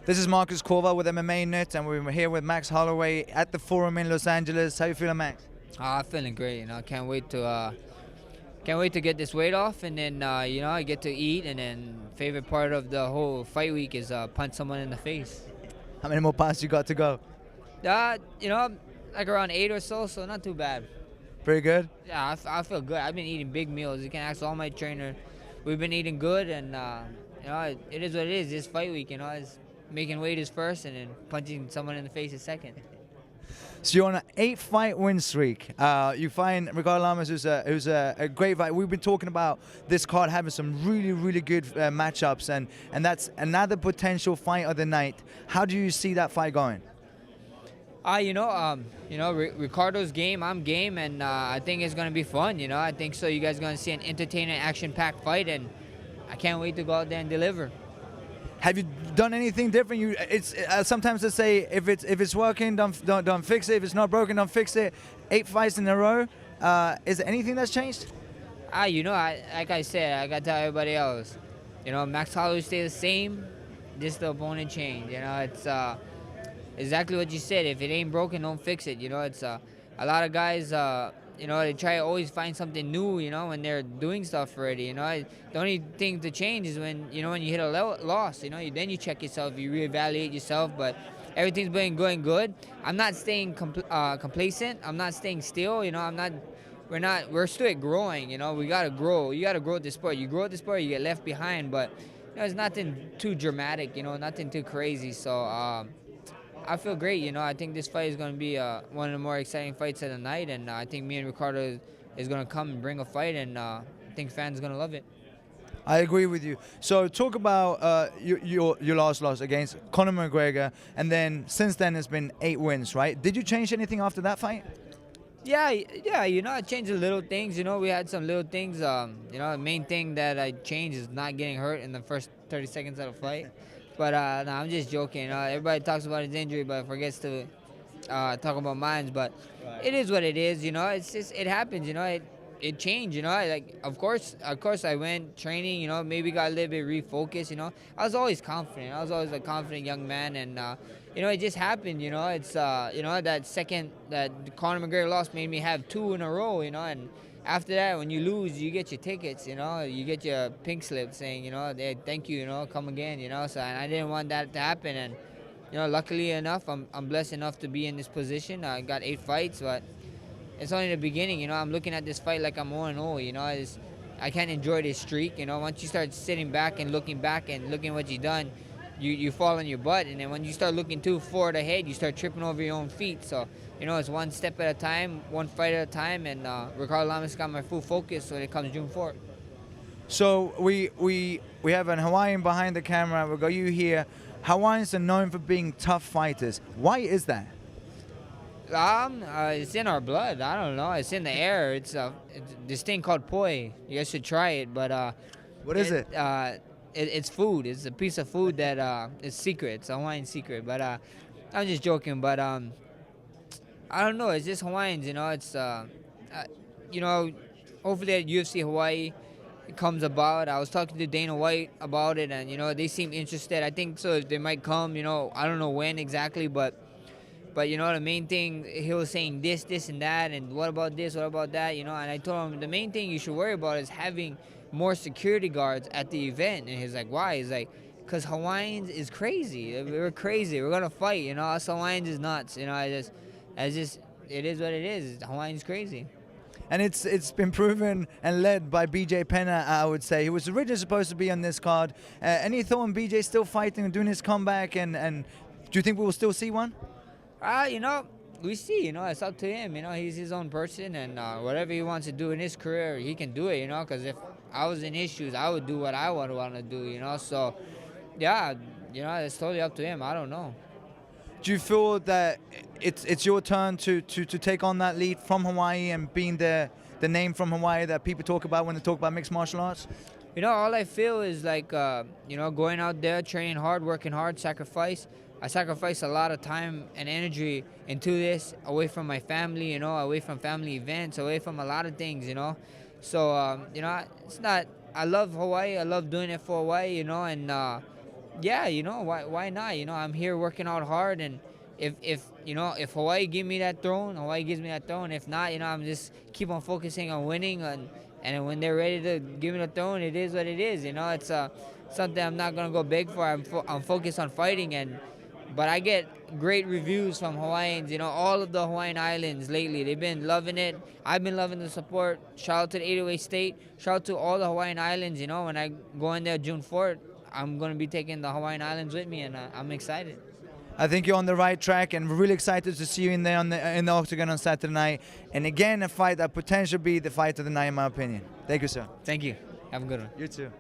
This is Marcus Corval with MMAnytt, and we're here with Max Holloway at the Forum in Los Angeles. How you feeling, Max? I'm feeling great. Can't wait to get this weight off, and then I get to eat, and then favorite part of the whole fight week is punch someone in the face. How many more pounds you got to go? Like around 8 or so, so not too bad. Pretty good? Yeah, I feel good. I've been eating big meals. You can ask all my trainer. We've been eating good, and it is what it is. This fight week, it's making weight is first, and then punching someone in the face is second. So you're on an 8-fight win streak. You find Ricardo Lamas, who's a great fight. We've been talking about this card having some really good matchups, and that's another potential fight of the night. How do you see that fight going? Ricardo's game, I'm game, and I think it's gonna be fun. I think so. You guys are gonna see an entertaining, action-packed fight, and I can't wait to go out there and deliver. Have you done anything different? It's sometimes they say if it's working, don't fix it. If it's not broken, don't fix it. 8 fights in a row. Is there anything that's changed? Like I said, I gotta tell everybody else. Max Holloway stays the same. Just the opponent change. It's exactly what you said. If it ain't broken, don't fix it. It's a lot of guys. They try to always find something new, when they're doing stuff already, The only thing to change is when you hit a loss, then you check yourself, you reevaluate yourself, but everything's been going good. I'm not staying complacent. I'm not staying still, we're still growing, we got to grow. You got to grow at the sport. You grow at the sport, you get left behind, but, it's nothing too dramatic, nothing too crazy, so, I feel great, I think this fight is going to be one of the more exciting fights of the night, and I think me and Ricardo is going to come and bring a fight, and I think fans are going to love it. I agree with you. So talk about your last loss against Conor McGregor, and then since then it's been 8 wins, right? Did you change anything after that fight? Yeah, I changed the little things, we had some little things, the main thing that I changed is not getting hurt in the first 30 seconds of the fight. But no, I'm just joking. Everybody talks about his injury, but forgets to talk about mine. But It is what it is. It's just it happens. It changed. Of course I went training. Maybe got a little bit refocused. I was always confident. I was always a confident young man, and it just happened. It's that second that Conor McGregor lost made me have 2 in a row. And after that, when you lose, you get your tickets, you get your pink slip saying, hey, thank you, come again, so and I didn't want that to happen, and, luckily enough, I'm blessed enough to be in this position. I got 8 fights, but it's only the beginning, I'm looking at this fight like I'm 0-0, I can't enjoy this streak, once you start sitting back and looking what you've done, you fall on your butt, and then when you start looking too forward ahead, you start tripping over your own feet, so it's one step at a time, one fight at a time, and Ricardo Lamas got my full focus when it comes June 4th. So we have an Hawaiian behind the camera. We've got you here. Hawaiians are known for being tough fighters. Why is that? It's in our blood. I don't know. It's in the air. It's this thing called poi. You guys should try it. But what is it? It's food. It's a piece of food that is secret. It's a Hawaiian secret. But I'm just joking. But I don't know. It's just Hawaiians. It's hopefully at UFC Hawaii it comes about. I was talking to Dana White about it, and they seem interested. I think so. They might come. I don't know when exactly, but the main thing, he was saying this and that, and what about this, what about that, and I told him the main thing you should worry about is having more security guards at the event. And he's like, why? He's like, because Hawaiians is crazy. We're crazy. We're gonna fight. Us Hawaiians is nuts. It is what it is. Hawaiian's crazy. And it's been proven and led by BJ Penna, I would say. He was originally supposed to be on this card. Any thought on BJ still fighting and doing his comeback? And do you think we will still see one? We see, it's up to him. He's his own person, and whatever he wants to do in his career, he can do it, because if I was in issues, I would do what I would want to do, So, yeah, it's totally up to him. I don't know. Do you feel that it's your turn to take on that lead from Hawaii and being the name from Hawaii that people talk about when they talk about mixed martial arts? All I feel is like, going out there, training hard, working hard, sacrifice. I sacrifice a lot of time and energy into this, away from my family, away from family events, away from a lot of things, So, it's not, I love Hawaii. I love doing it for Hawaii, and Yeah, you know, why not? You know, I'm here working out hard, and if you know, if Hawaii give me that throne, Hawaii gives me that throne. If not, you know, I'm just keep on focusing on winning, and when they're ready to give me the throne, it is what it is. You know, it's something I'm not gonna go big for. I'm focused on fighting, but I get great reviews from Hawaiians. You know, all of the Hawaiian Islands lately, they've been loving it. I've been loving the support. Shout out to the 808 State. Shout out to all the Hawaiian Islands. You know, when I go in there June 4th, I'm gonna be taking the Hawaiian Islands with me, and I'm excited. I think you're on the right track, and we're really excited to see you in there in the octagon on Saturday night. And again, a fight that potentially be the fight of the night, in my opinion. Thank you, sir. Thank you. Have a good one. You too.